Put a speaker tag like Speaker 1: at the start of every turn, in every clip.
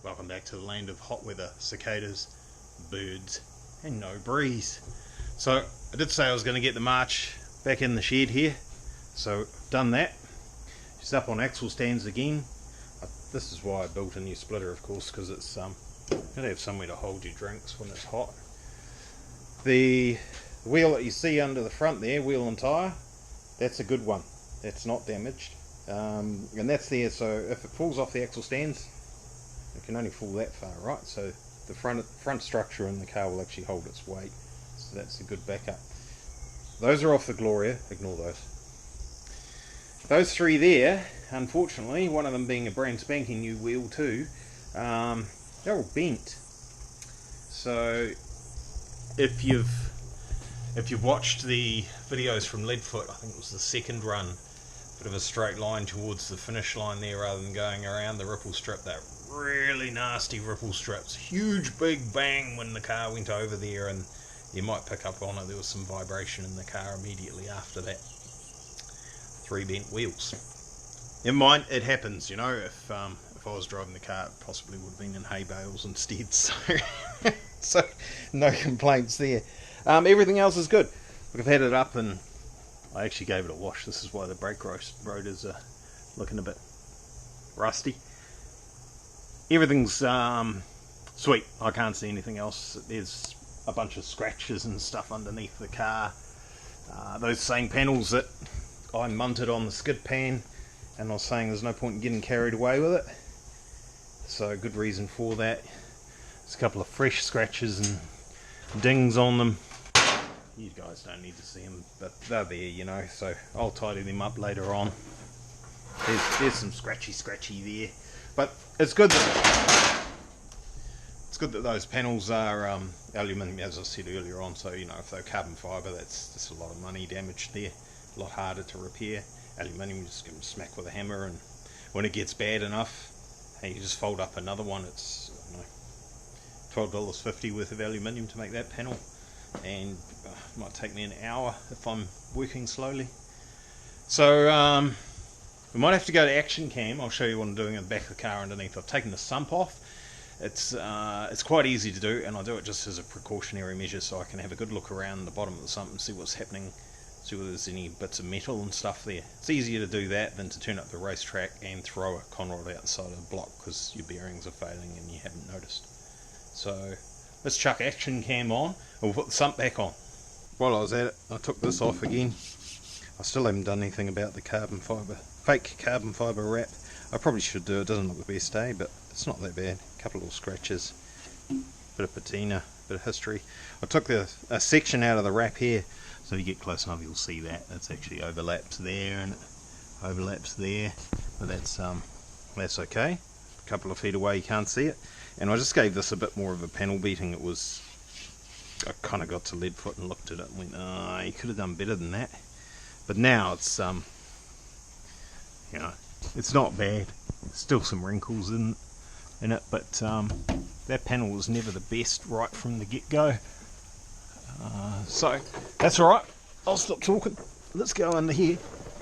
Speaker 1: Welcome back to the land of hot weather, cicadas, birds, and no breeze. So I did say I was going to get the March back in the shed here, so done that. Just up on axle stands again. This is why I built a new splitter, of course, because it's gotta have somewhere to hold your drinks when it's hot. The wheel that you see under the front there, wheel and tyre, that's a good one. That's not damaged, and that's there. So if it falls off the axle stands, it can only fall that far, right? So the front structure in the car will actually hold its weight. So that's a good backup. Those are off the Gloria. Ignore those. Those three there, unfortunately, one of them being a brand spanking new wheel too, they're all bent. So if you've watched the videos from Leadfoot, I think it was the second run, bit of a straight line towards the finish line there rather than going around the ripple strip, that really nasty ripple strips, huge big bang when the car went over there, and you might pick up on it, there was some vibration in the car immediately after that. 3 bent wheels. Never mind, it happens, you know. If I was driving the car, it possibly would have been in hay bales instead, so no complaints there. Everything else is good. Look, I've had it up and I actually gave it a wash. This is why the brake rotors are looking a bit rusty. Everything's sweet. I can't see anything else. There's a bunch of scratches and stuff underneath the car. Those same panels that I munted on the skid pan, and I was saying there's no point in getting carried away with it. So good reason for that. There's a couple of fresh scratches and dings on them. You guys don't need to see them, but they're there, you know, so I'll tidy them up later on. There's some scratchy there, but it's good that those panels are aluminium, as I said earlier on. So you know, if they're carbon fibre, that's a lot of money damaged there, a lot harder to repair. Aluminium, you just give them a smack with a hammer, and when it gets bad enough, hey, you just fold up another one. It's $12.50 worth of aluminium to make that panel, and it might take me an hour if I'm working slowly. So we might have to go to action cam. I'll show you what I'm doing in the back of the car underneath. I've taken the sump off. It's quite easy to do, and I do it just as a precautionary measure so I can have a good look around the bottom of the sump and see what's happening, see whether there's any bits of metal and stuff there. It's easier to do that than to turn up the racetrack and throw a conrod outside of the block because your bearings are failing and you haven't noticed. So let's chuck action cam on, and we'll put the sump back on. While I was at it, I took this off again. I still haven't done anything about the fake carbon fibre wrap. I probably should do it. It doesn't look the best, but it's not that bad. A couple of little scratches, bit of patina, bit of history. I took a section out of the wrap here, so you get close enough you'll see that. It's actually overlaps there and it overlaps there, but that's okay. A couple of feet away you can't see it. And I just gave this a bit more of a panel beating. I kind of got to Leadfoot and looked at it and went, oh, you could have done better than that. But now it's you know, it's not bad. Still some wrinkles in it, but that panel was never the best right from the get-go. So that's alright. I'll stop talking. Let's go under here.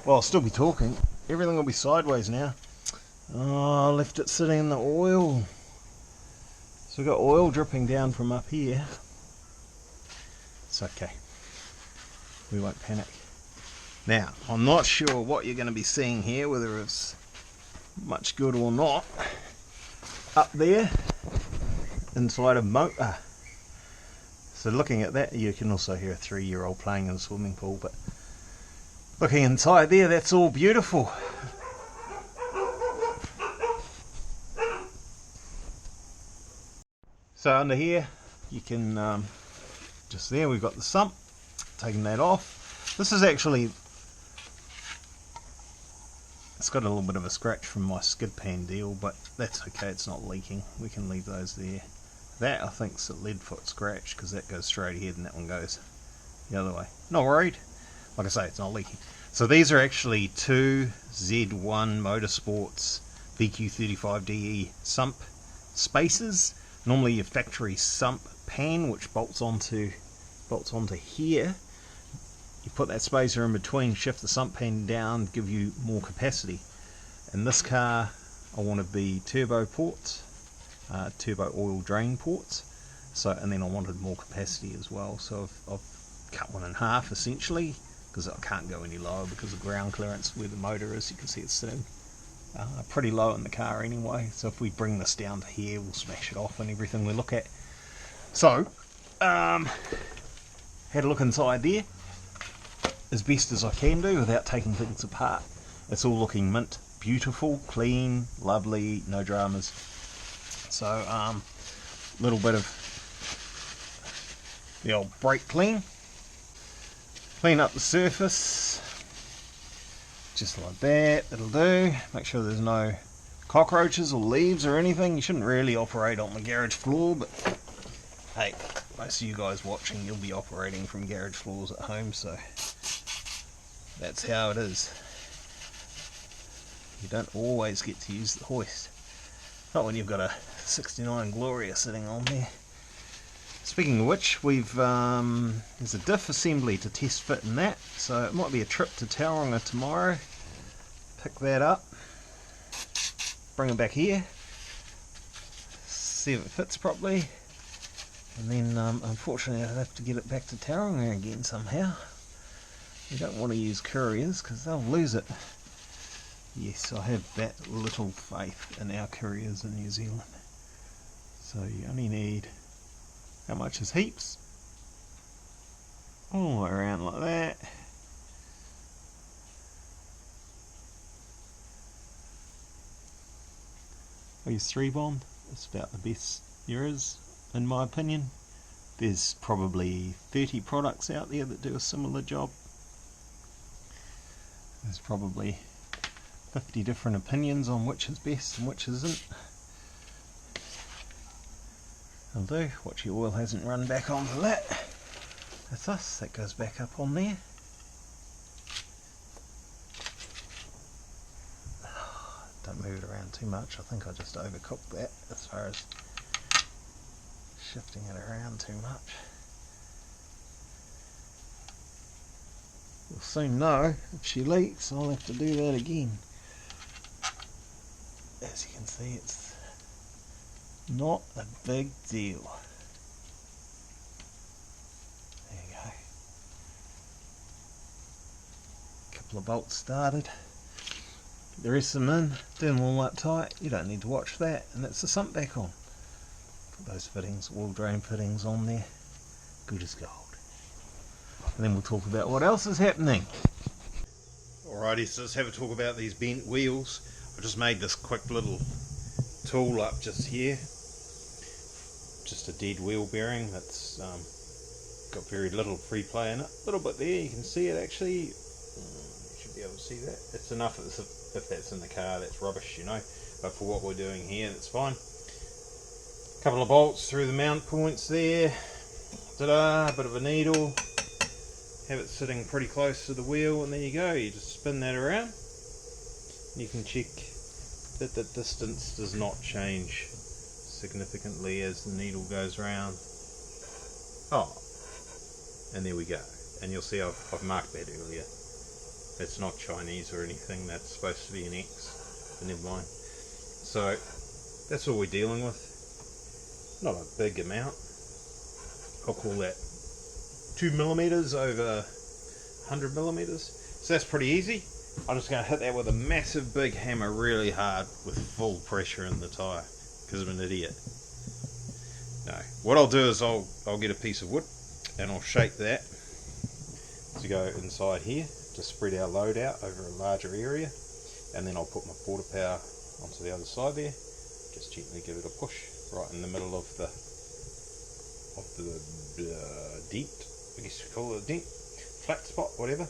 Speaker 1: Well, I'll still be talking. Everything will be sideways now. Oh, I left it sitting in the oil. So we've got oil dripping down from up here. It's okay. We won't panic. Now, I'm not sure what you're going to be seeing here, whether it's much good or not. Up there, inside a motor. So looking at that, you can also hear a 3-year-old playing in a swimming pool, but looking inside there, that's all beautiful. So under here, you can, just there, we've got the sump, taking that off. This is actually, it's got a little bit of a scratch from my skid pan deal, but that's okay, it's not leaking. We can leave those there. That I think's a Leadfoot scratch because that goes straight ahead and that one goes the other way. Not worried. Like I say, it's not leaking. So these are actually two Z1 Motorsports VQ35DE sump spacers. Normally your factory sump pan, which bolts onto here. You put that spacer in between, shift the sump pan down, give you more capacity. In this car, I want to be turbo ports. turbo oil drain ports. So, and then I wanted more capacity as well, so I've cut one in half essentially, because I can't go any lower because of ground clearance where the motor is. You can see it's sitting pretty low in the car anyway, so if we bring this down to here we'll smash it off and everything we look at. So had a look inside there as best as I can do without taking things apart. It's all looking mint, beautiful, clean, lovely, no dramas. So little bit of the old brake clean up the surface just like that. It'll do. Make sure there's no cockroaches or leaves or anything. You shouldn't really operate on the garage floor, but hey, most of you guys watching, you'll be operating from garage floors at home, so that's how it is. You don't always get to use the hoist, not when you've got a 69 Gloria sitting on there. Speaking of which, we've there's a diff assembly to test fit in that, so it might be a trip to Tauranga tomorrow. Pick that up, bring it back here, see if it fits properly, and then unfortunately I'll have to get it back to Tauranga again somehow. You don't want to use couriers because they'll lose it. Yes, I have that little faith in our couriers in New Zealand. So you only need, how much is heaps? All the way around like that. I use 3-bond. It's about the best there is, in my opinion. There's probably 30 products out there that do a similar job. There's probably 50 different opinions on which is best and which isn't. I'll do. Watch your oil hasn't run back onto that. That's us. That goes back up on there. Don't move it around too much. I think I just overcooked that as far as shifting it around too much. We'll soon know. If she leaks, I'll have to do that again. As you can see, it's not a big deal. There you go. Couple of bolts started. Get the rest of them in. Do them all up tight. You don't need to watch that. And that's the sump back on. Put those fittings, oil drain fittings on there. Good as gold. And then we'll talk about what else is happening. Alrighty, so let's have a talk about these bent wheels. I just made this quick little tool up just here. Just a dead wheel bearing that's got very little free play in it. A little bit there, you can see it actually. You should be able to see that. It's enough if that's in the car, that's rubbish, you know. But for what we're doing here, that's fine. Couple of bolts through the mount points there. Ta-da, a bit of a needle. Have it sitting pretty close to the wheel, and there you go. You just spin that around. You can check that the distance does not change significantly as the needle goes around. Oh, and there we go. And you'll see I've marked that earlier. That's not Chinese or anything. That's supposed to be an X, but never mind. So that's all we're dealing with. Not a big amount. I'll call that 2mm over 100mm. So that's pretty easy. I'm just going to hit that with a massive big hammer really hard with full pressure in the tyre because I'm an idiot. No, what I'll do is I'll get a piece of wood and I'll shape that to go inside here to spread our load out over a larger area, and then I'll put my porta power onto the other side there. Just gently give it a push right in the middle of the dent, I guess you call it a dent, flat spot, whatever,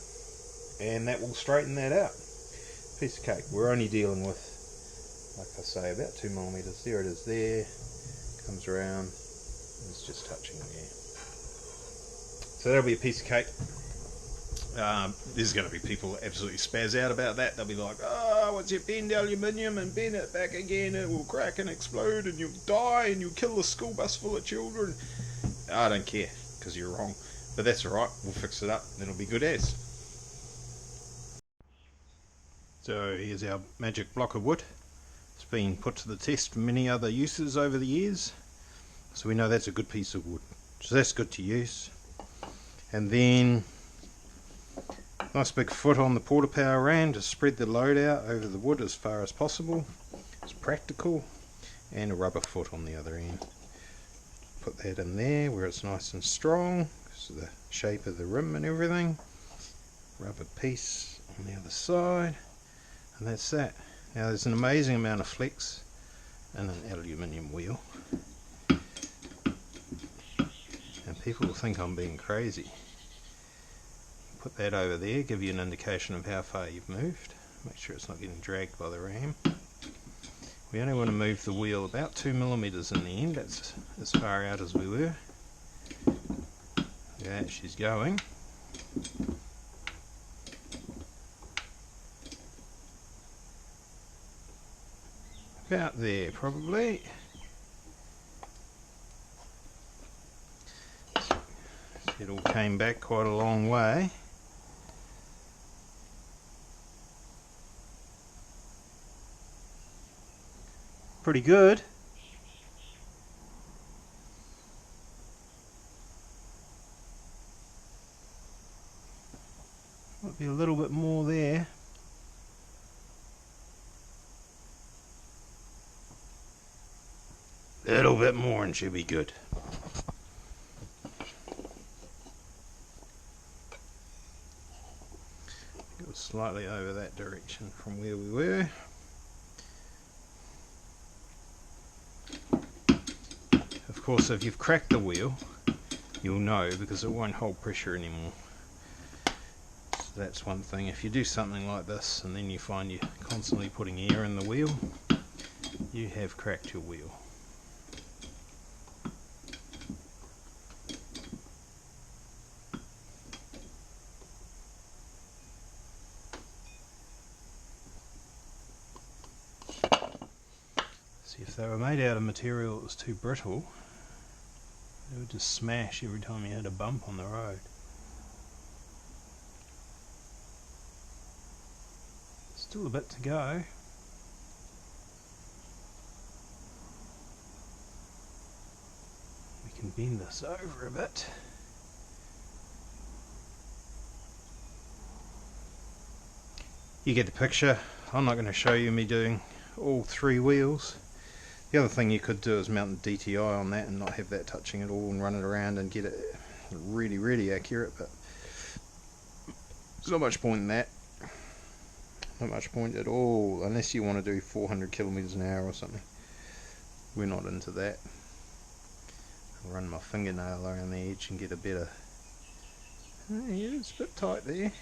Speaker 1: and that will straighten that out. Piece of cake. We're only dealing with, like I say, about 2mm. There it is there, comes around, it's just touching there. So that'll be a piece of cake. There's going to be people that absolutely spaz out about that. They'll be like, oh, what's your bend aluminium and bend it back again, it will crack and explode and you'll die and you'll kill the school bus full of children. I don't care, because you're wrong. But that's alright, we'll fix it up and it'll be good as. So here's our magic block of wood. It's been put to the test for many other uses over the years, so we know that's a good piece of wood, so that's good to use. And then nice big foot on the porta power ram to spread the load out over the wood as far as possible. It's practical. And a rubber foot on the other end. Put that in there where it's nice and strong, so the shape of the rim and everything. Rubber piece on the other side, and that's that. Now there's an amazing amount of flex in an aluminium wheel, and people will think I'm being crazy. Put that over there, give you an indication of how far you've moved. Make sure it's not getting dragged by the ram. We only want to move the wheel about 2mm in the end. That's as far out as we were. Yeah, she's going. About there, probably. It all came back quite a long way. Pretty good. Might be a little bit more there. A little bit more and she'll be good. Go slightly over that direction from where we were. Of course, if you've cracked the wheel, you'll know because it won't hold pressure anymore. So that's one thing. If you do something like this and then you find you're constantly putting air in the wheel, you have cracked your wheel. See, if they were made out of material that was too brittle, they would just smash every time you had a bump on the road. Still a bit to go. We can bend this over a bit. You get the picture. I'm not going to show you me doing all three wheels. The other thing you could do is mount the DTI on that and not have that touching at all and run it around and get it really, really accurate, but there's not much point in that. Not much point at all, unless you want to do 400 kilometers an hour or something. We're not into that. I'll run my fingernail around the edge and get a better... Oh, yeah, it's a bit tight there.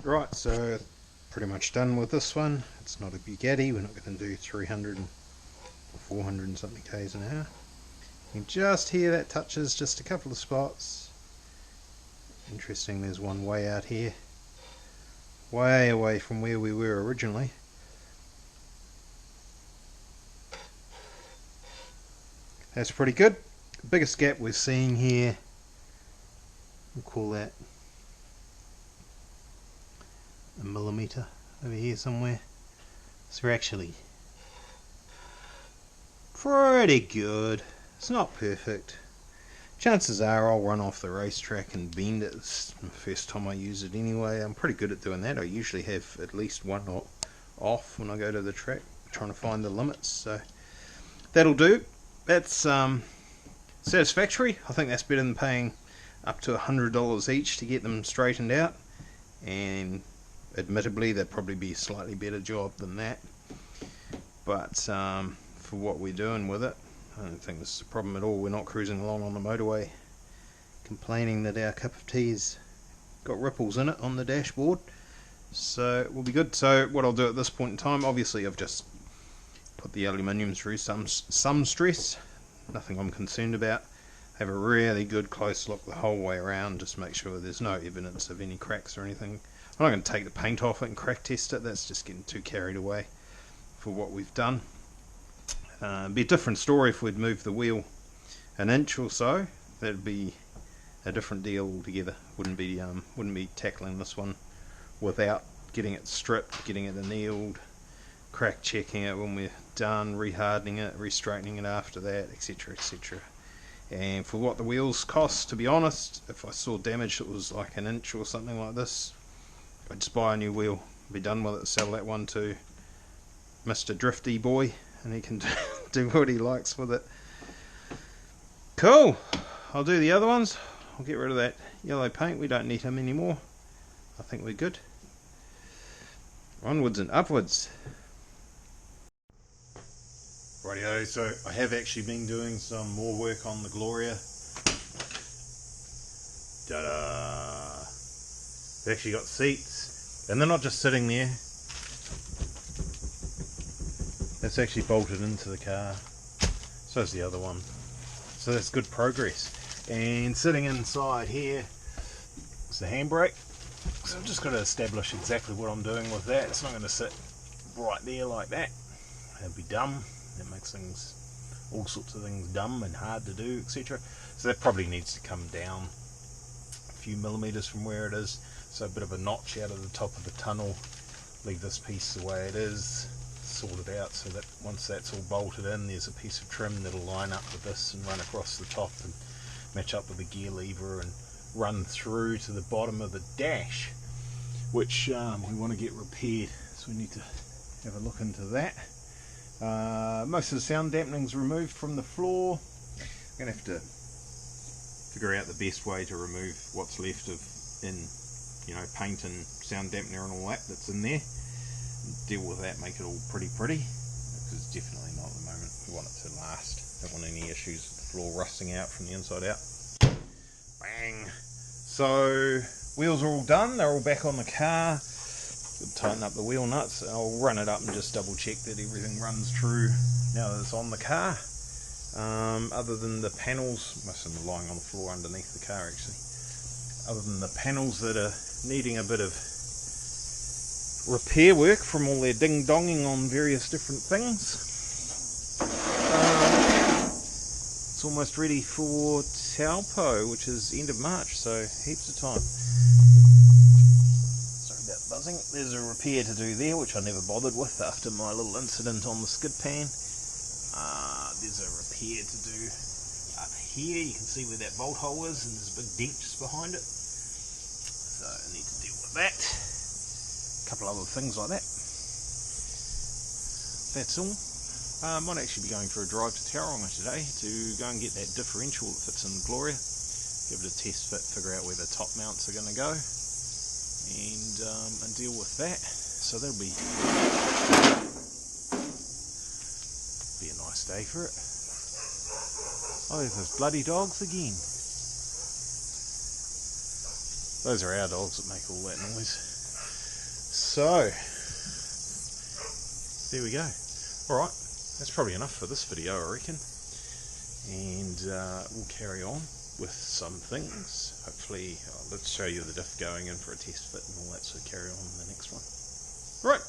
Speaker 1: Right, so pretty much done with this one. It's not a Bugatti, we're not going to do 300 or 400 and something k's an hour. You can just hear that touches just a couple of spots. Interesting, there's one way out here, way away from where we were originally. That's pretty good. The biggest gap we're seeing here, we'll call that a millimetre over here somewhere. So we're actually pretty good. It's not perfect. Chances are I'll run off the racetrack and bend it. It's the first time I use it anyway. I'm pretty good at doing that. I usually have at least one off when I go to the track, trying to find the limits. So that'll do. That's satisfactory. I think that's better than paying up to $100 each to get them straightened out, and admittedly that'd probably be a slightly better job than that, but for what we're doing with it, I don't think this is a problem at all. We're not cruising along on the motorway complaining that our cup of tea's got ripples in it on the dashboard, so we'll be good. So what I'll do at this point in time, obviously I've just put the aluminium through some stress, nothing I'm concerned about. Have a really good close look the whole way around, just make sure there's no evidence of any cracks or anything. I'm not going to take the paint off it and crack test it, that's just getting too carried away for what we've done. It'd be a different story if we'd moved the wheel an inch or so. That'd be a different deal altogether. Wouldn't be tackling this one without getting it stripped, getting it annealed, crack checking it when we're done, rehardening it, re-straightening it after that, etc, etc. And for what the wheels cost, to be honest, if I saw damage that was like an inch or something like this, I'd just buy a new wheel, be done with it, sell that one to Mr. Drifty Boy, and he can do what he likes with it. Cool, I'll do the other ones. I'll get rid of that yellow paint, we don't need him anymore. I think we're good. Onwards and upwards. Rightio, so I have actually been doing some more work on the Gloria. Ta-da! We've actually got seats, and they're not just sitting there. That's actually bolted into the car. So is the other one. So that's good progress. And sitting inside here is the handbrake. So I've just got to establish exactly what I'm doing with that. It's not going to sit right there like that. That'd be dumb. That makes things, all sorts of things, dumb and hard to do, etc. So that probably needs to come down a few millimeters from where it is. So a bit of a notch out of the top of the tunnel. Leave this piece the way it is, sort it out so that once that's all bolted in, there's a piece of trim that'll line up with this and run across the top and match up with the gear lever and run through to the bottom of the dash, which we want to get repaired. So we need to have a look into that. Most of the sound dampening's removed from the floor. I'm going to have to figure out the best way to remove what's left of paint and sound dampener and all that's in there. Deal with that, make it all pretty, because definitely not at the moment. We want it to last. Don't want any issues with the floor rusting out from the inside out. Bang! So wheels are all done, they're all back on the car. Tighten up the wheel nuts. I'll run it up and just double check that everything runs true now that it's on the car. Other than the panels, most of them are lying on the floor underneath the car actually. Other than the panels that are needing a bit of repair work from all their ding-donging on various different things. It's almost ready for Taupo, which is end of March, so heaps of time. Buzzing. There's a repair to do there, which I never bothered with after my little incident on the skid pan. There's a repair to do up here. You can see where that bolt hole is, and there's a big dent just behind it. So I need to deal with that. A couple other things like that. That's all. I might actually be going for a drive to Tauranga today to go and get that differential that fits in the Gloria. Give it a test fit, figure out where the top mounts are going to go. And deal with that. So that'll be a nice day for it. Oh, there's those bloody dogs again. Those are our dogs that make all that noise. So there we go. Alright, that's probably enough for this video, I reckon. And we'll carry on with some things. Hopefully, let's show you the diff going in for a test fit and all that, so carry on in the next one. Right.